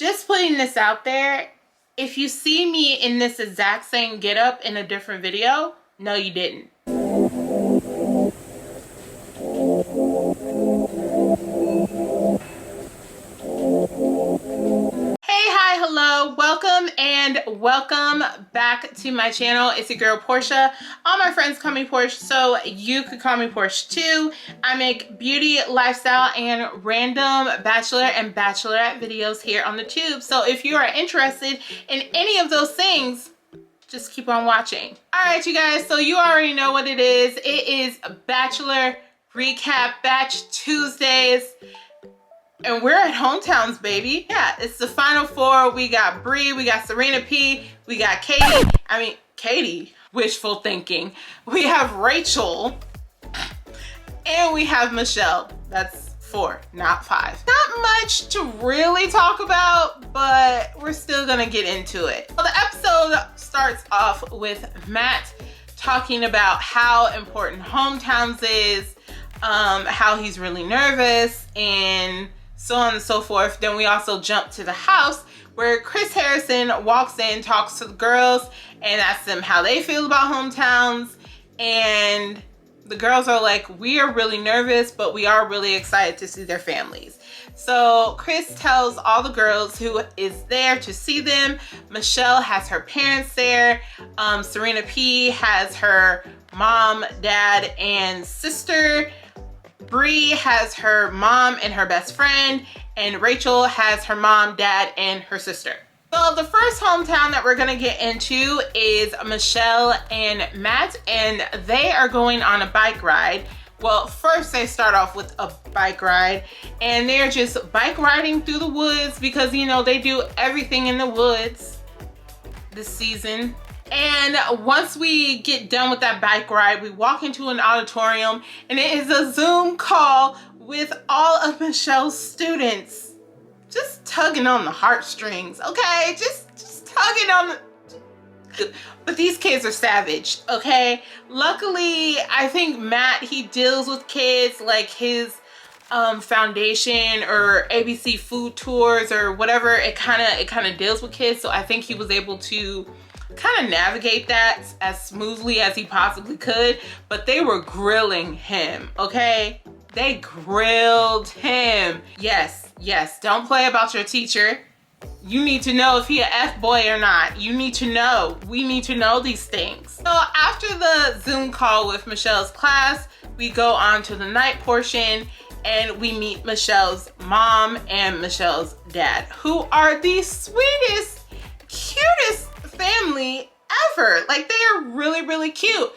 Just putting this out there, if you see me in this exact same getup in a different video, no you didn't. Hello, welcome back to my channel. It's your girl Portia. All my friends call me Porsh, so you could call me Porsh too. I make beauty, lifestyle, and random bachelor and bachelorette videos here on the tube. So if you are interested in any of those things, just keep on watching. All right, you guys, so you already know what it is. It is Bachelor Recap Batch Tuesdays. And we're at hometowns, baby. Yeah, it's the final four. We got Bree, we got Serena P, we got Katie, wishful thinking. We have Rachel, and we have Michelle. That's 4, not 5. Not much to really talk about, but we're still gonna get into it. Well, the episode starts off with Matt talking about how important hometowns is, how he's really nervous, and so on and so forth. Then we also jump to the house where Chris Harrison walks in, talks to the girls, and asks them how they feel about hometowns. And the girls are like, we are really nervous, but we are really excited to see their families. So Chris tells all the girls who is there to see them. Michelle has her parents there. Serena P has her mom, dad, and sister. Bree has her mom and her best friend, and Rachel has her mom, dad, and her sister. So the first hometown that we're gonna get into is Michelle and Matt, and they are going on a bike ride. Well, first they start off with a bike ride, and they're just bike riding through the woods because, you know, they do everything in the woods this season. And once we get done with that bike ride, we walk into an auditorium, and it is a Zoom call with all of Michelle's students. Just tugging on the heartstrings, okay? Just tugging on the... But these kids are savage, okay? Luckily, I think Matt, he deals with kids like his foundation or ABC food tours or whatever. It kind of deals with kids, so I think he was able to kind of navigate that as smoothly as he possibly could. But they were grilling him, okay? They grilled him. Yes, don't play about your teacher. You need to know if he a F-boy or not. You need to know. We need to know these things. So after the Zoom call with Michelle's class, we go on to the night portion, and we meet Michelle's mom and Michelle's dad, who are the sweetest, cutest family ever. Like, they are really, really cute.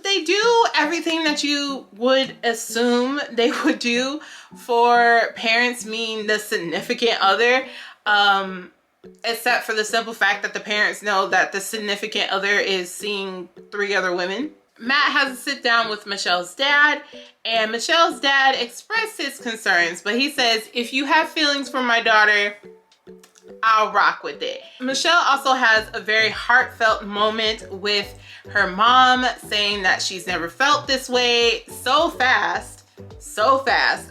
They do everything that you would assume they would do for parents, meaning the significant other, except for the simple fact that the parents know that the significant other is seeing 3 other women. Matt has a sit down with Michelle's dad, and Michelle's dad expressed his concerns, but he says, if you have feelings for my daughter, I'll rock with it. Michelle also has a very heartfelt moment with her mom, saying that she's never felt this way so fast,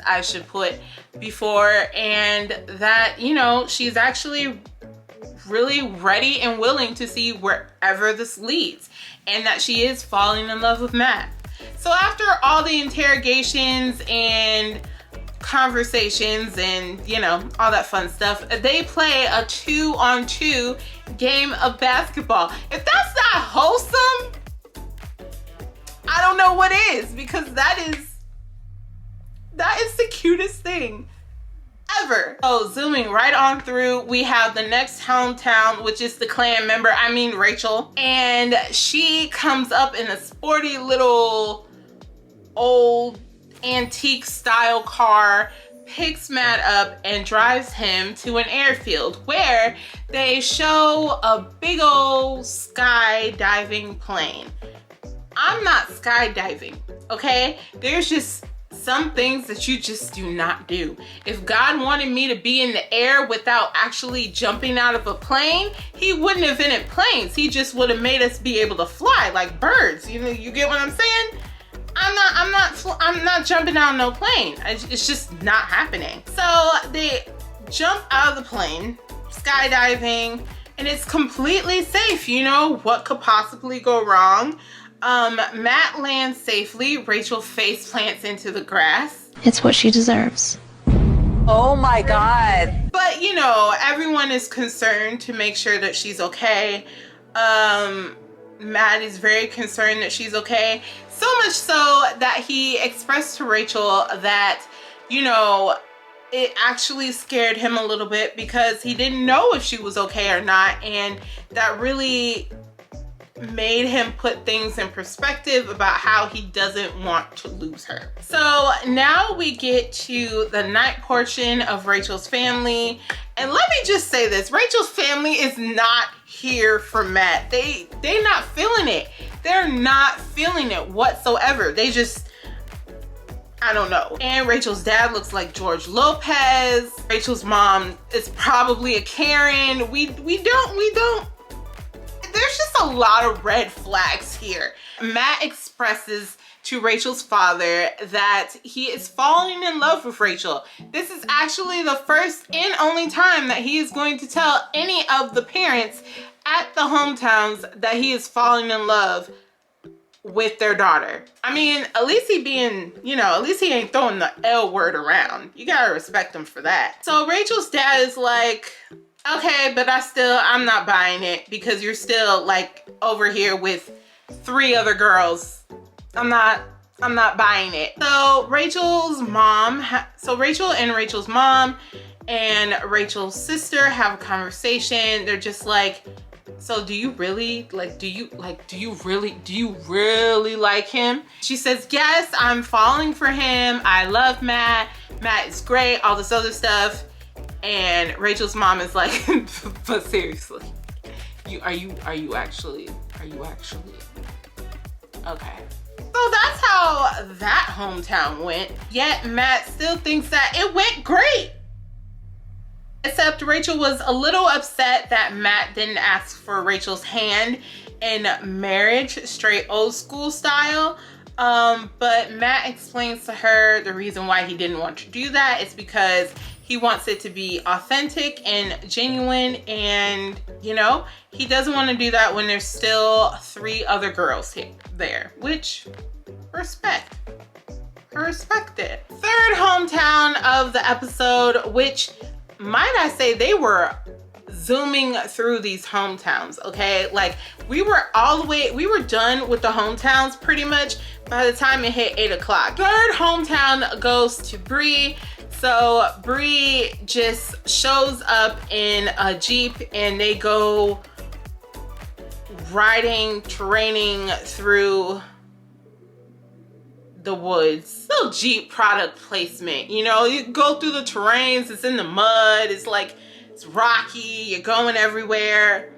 I should put, before, and that, you know, she's actually really ready and willing to see wherever this leads, and that she is falling in love with Matt. So after all the interrogations and conversations and, you know, all that fun stuff, they play a 2-on-2 game of basketball. If that's not wholesome, I don't know what is, because that is the cutest thing ever. So zooming right on through, we have the next hometown, which is the clan member, I mean Rachel, and she comes up in a sporty little old antique style car, picks Matt up and drives him to an airfield where they show a big old skydiving plane. I'm not skydiving, okay? There's just some things that you just do not do. If God wanted me to be in the air without actually jumping out of a plane, he wouldn't have invented planes. He just would have made us be able to fly like birds. You know, you get what I'm saying? I'm not jumping out of no plane. It's just not happening. So they jump out of the plane, skydiving, and it's completely safe. You know, what could possibly go wrong? Matt lands safely. Rachel face plants into the grass. It's what she deserves. Oh my God. But, you know, everyone is concerned to make sure that she's okay. Matt is very concerned that she's okay. So much so that he expressed to Rachel that, you know, it actually scared him a little bit because he didn't know if she was okay or not. And that really made him put things in perspective about how he doesn't want to lose her. So now we get to the night portion of Rachel's family. And let me just say this, Rachel's family is not here for Matt. They're not feeling it. They're not feeling it whatsoever. They just, I don't know. And Rachel's dad looks like George Lopez. Rachel's mom is probably a Karen. We don't. There's just a lot of red flags here. Matt expresses to Rachel's father that he is falling in love with Rachel. This is actually the first and only time that he is going to tell any of the parents at the hometowns that he is falling in love with their daughter. I mean, at least he being, you know, at least he ain't throwing the L word around. You gotta respect him for that. So Rachel's dad is like, okay, but I'm not buying it because you're still like over here with 3 other girls. I'm not buying it. So Rachel's mom, Rachel and Rachel's mom and Rachel's sister have a conversation. They're just like, so do you really like him? She says, yes, I'm falling for him. I love Matt. Matt is great, all this other stuff. And Rachel's mom is like, but seriously, are you actually okay? So that's how that hometown went. Yet Matt still thinks that it went great. Except Rachel was a little upset that Matt didn't ask for Rachel's hand in marriage, straight old school style. But Matt explains to her the reason why he didn't want to do that is because he wants it to be authentic and genuine, and you know, he doesn't want to do that when there's still 3 other girls there, which I respect it. Third hometown of the episode, which might I say they were zooming through these hometowns, okay? Like we were done with the hometowns pretty much by the time it hit 8 o'clock. Third hometown goes to Bree. So Bree just shows up in a Jeep and they go terraining through the woods. Little Jeep product placement, you know, you go through the terrains, it's in the mud, it's like, it's rocky, you're going everywhere.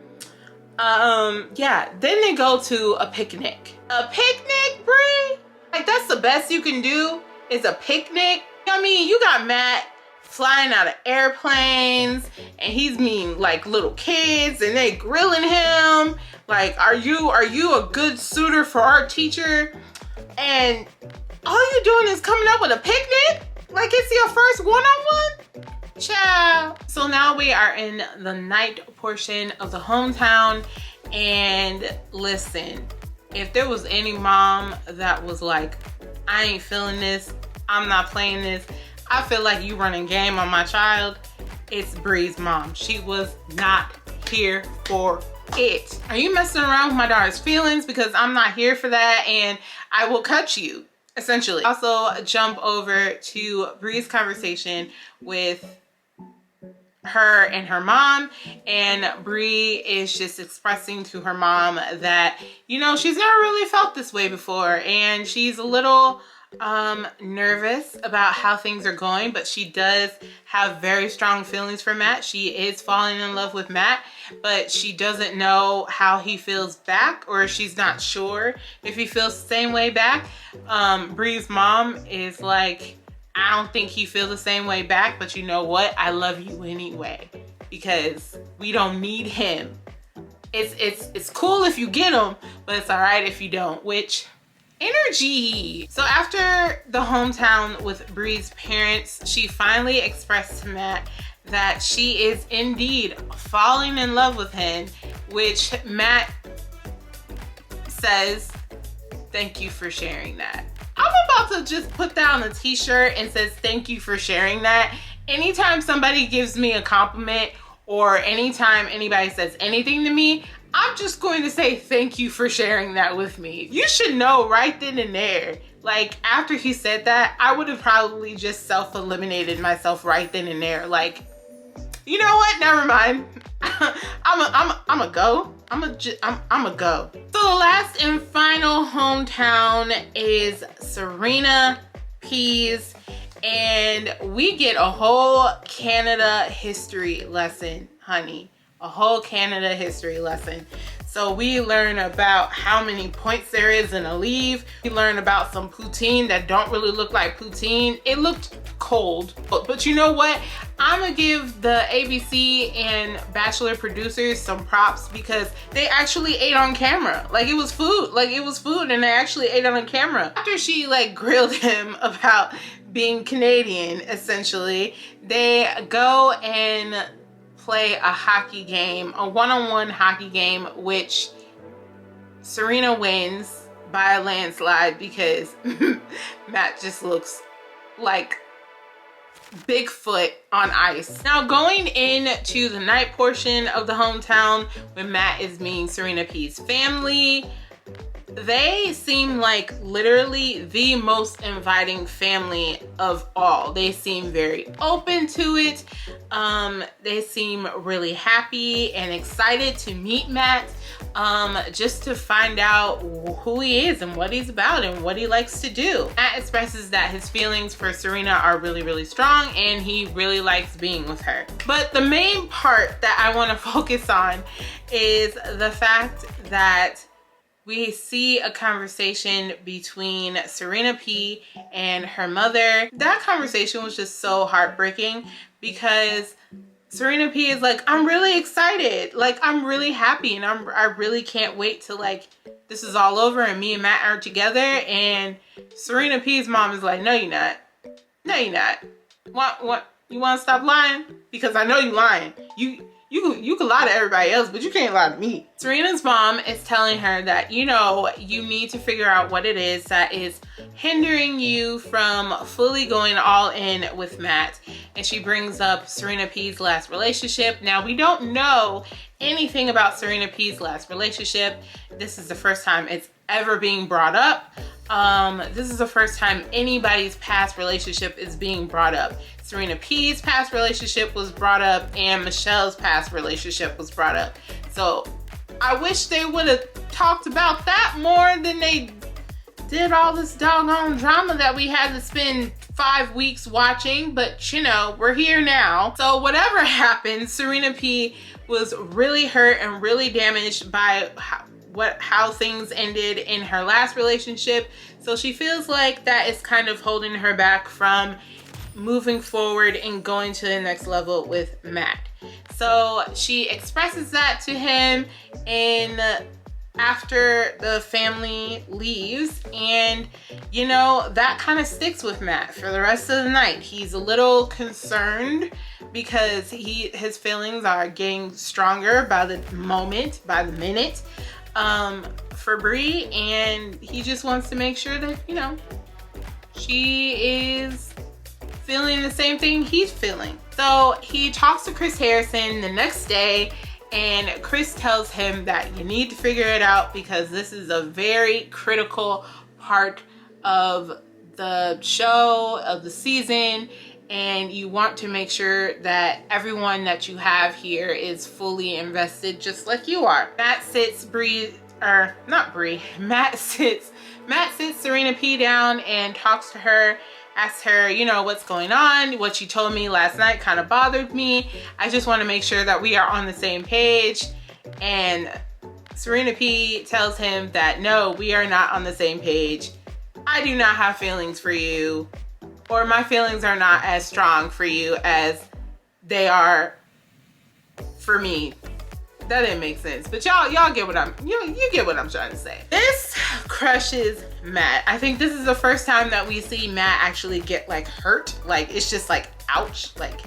Yeah, then they go to a picnic. A picnic, Bree? Like that's the best you can do is a picnic? I mean, you got Matt flying out of airplanes and he's meeting like little kids and they grilling him. Like, are you a good suitor for our teacher? And all you doing is coming up with a picnic? Like it's your first one-on-one? Ciao. So now we are in the night portion of the hometown. And listen, if there was any mom that was like, I ain't feeling this, I'm not playing this, I feel like you running game on my child, it's Bree's mom. She was not here for it. Are you messing around with my daughter's feelings? Because I'm not here for that and I will cut you, essentially. Also jump over to Bree's conversation with her and her mom, and Bree is just expressing to her mom that, you know, she's never really felt this way before and she's a little nervous about how things are going, but she does have very strong feelings for Matt. She is falling in love with Matt, but she doesn't know how he feels back, or she's not sure if he feels the same way back. Bree's mom is like, I don't think he feels the same way back, but you know what? I love you anyway because we don't need him. It's cool if you get him, but it's all right if you don't, which energy. So after the hometown with Bree's parents, she finally expressed to Matt that she is indeed falling in love with him, which Matt says, thank you for sharing that. I'm about to just put that on a t-shirt and says, thank you for sharing that. Anytime somebody gives me a compliment or anytime anybody says anything to me, I'm just going to say thank you for sharing that with me. You should know right then and there. Like, after he said that, I would have probably just self-eliminated myself right then and there. Like, you know what? Never mind. I'm a go. I'm a go. So the last and final hometown is Serena P's, and we get a whole Canada history lesson, honey. A whole Canada history lesson. So we learn about how many points there is in a leave. We learn about some poutine that don't really look like poutine. It looked cold, but you know what? I'm gonna give the ABC and Bachelor producers some props because they actually ate on camera. Like, it was food. Like, it was food and they actually ate on camera. After she like grilled him about being Canadian, essentially, they go and play a hockey game, a one-on-one hockey game, which Serena wins by a landslide because Matt just looks like Bigfoot on ice. Now, going into the night portion of the hometown when Matt is meeting Serena P's family, they seem like literally the most inviting family of all. They seem very open to it. They seem really happy and excited to meet Matt, just to find out who he is and what he's about and what he likes to do. Matt expresses that his feelings for Serena are really, really strong and he really likes being with her. But the main part that I want to focus on is the fact that we see a conversation between Serena P and her mother. That conversation was just so heartbreaking because Serena P is like, I'm really excited. Like, I'm really happy and I really can't wait till like this is all over and me and Matt are together. And Serena P's mom is like, no, you're not. No, you're not. What? You want to stop lying? Because I know you lying. You can lie to everybody else, but you can't lie to me. Serena's mom is telling her that, you know, you need to figure out what it is that is hindering you from fully going all in with Matt. And she brings up Serena P's last relationship. Now, we don't know anything about Serena P's last relationship. This is the first time it's ever being brought up. This is the first time anybody's past relationship is being brought up. Serena P's past relationship was brought up and Michelle's past relationship was brought up. So I wish they would have talked about that more than they did all this doggone drama that we had to spend 5 weeks watching. But you know, we're here now. So whatever happened, Serena P was really hurt and really damaged by how things ended in her last relationship. So she feels like that is kind of holding her back from moving forward and going to the next level with Matt. So she expresses that to him after the family leaves, and you know, that kind of sticks with Matt for the rest of the night. He's a little concerned because his feelings are getting stronger by the minute for Bree, and he just wants to make sure that, you know, she is feeling the same thing he's feeling. So he talks to Chris Harrison the next day, and Chris tells him that you need to figure it out because this is a very critical part of the show, of the season, and you want to make sure that everyone that you have here is fully invested just like you are. Matt sits Serena P down and talks to her, asks her, you know, what's going on? What you told me last night kind of bothered me. I just want to make sure that we are on the same page. And Serena P tells him that no, we are not on the same page. I do not have feelings for you, or my feelings are not as strong for you as they are for me. That didn't make sense, but y'all get what you get what I'm trying to say. This crushes Matt. I think this is the first time that we see Matt actually get like hurt. Like, it's just like, ouch. Like,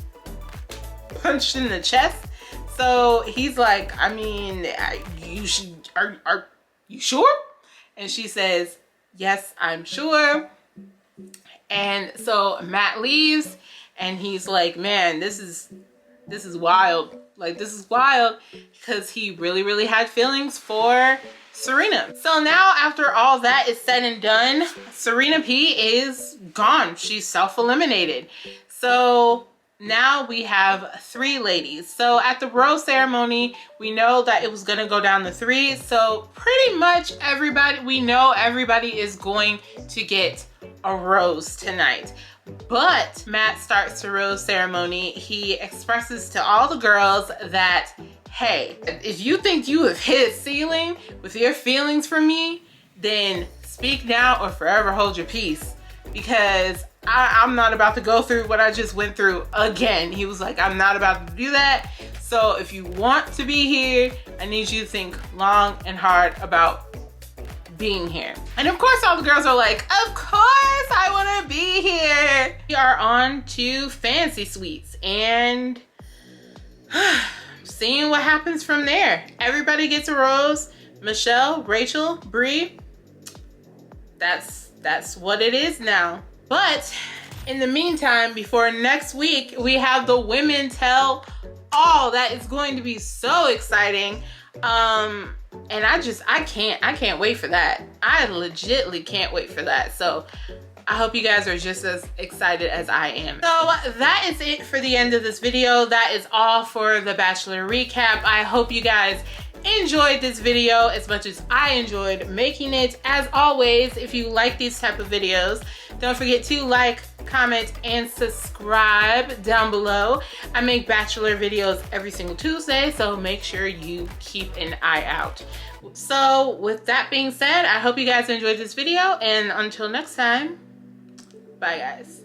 punched in the chest. So he's like, I mean, you should, are you sure? And she says, yes, I'm sure. And so Matt leaves and he's like, man, this is wild. Like, this is wild, because he really had feelings for Serena. So now, after all that is said and done, Serena P is gone. She's self-eliminated. So now we have 3 ladies. So at the rose ceremony, we know that it was gonna go down to 3. So pretty much everybody, we know everybody is going to get a rose tonight. But Matt starts the rose ceremony. He expresses to all the girls that, hey, if you think you have hit a ceiling with your feelings for me, then speak now or forever hold your peace, because I'm not about to go through what I just went through again. He was like, I'm not about to do that. So if you want to be here, I need you to think long and hard about being here. And of course all the girls are like, of course I want to be here. We are on to fancy suites and seeing what happens from there. Everybody gets a rose. Michelle, Rachel, Bree, that's what it is now. But in the meantime, before next week, we have the women tell all. That is going to be so exciting. And I can't wait for that. I legitly can't wait for that. So I hope you guys are just as excited as I am. So that is it for the end of this video. That is all for the Bachelor recap. I hope you guys enjoyed this video as much as I enjoyed making it. As always, if you like these type of videos, don't forget to like, comment, and subscribe down below. I make Bachelor videos every single Tuesday, so make sure you keep an eye out. So with that being said, I hope you guys enjoyed this video, and until next time, bye guys.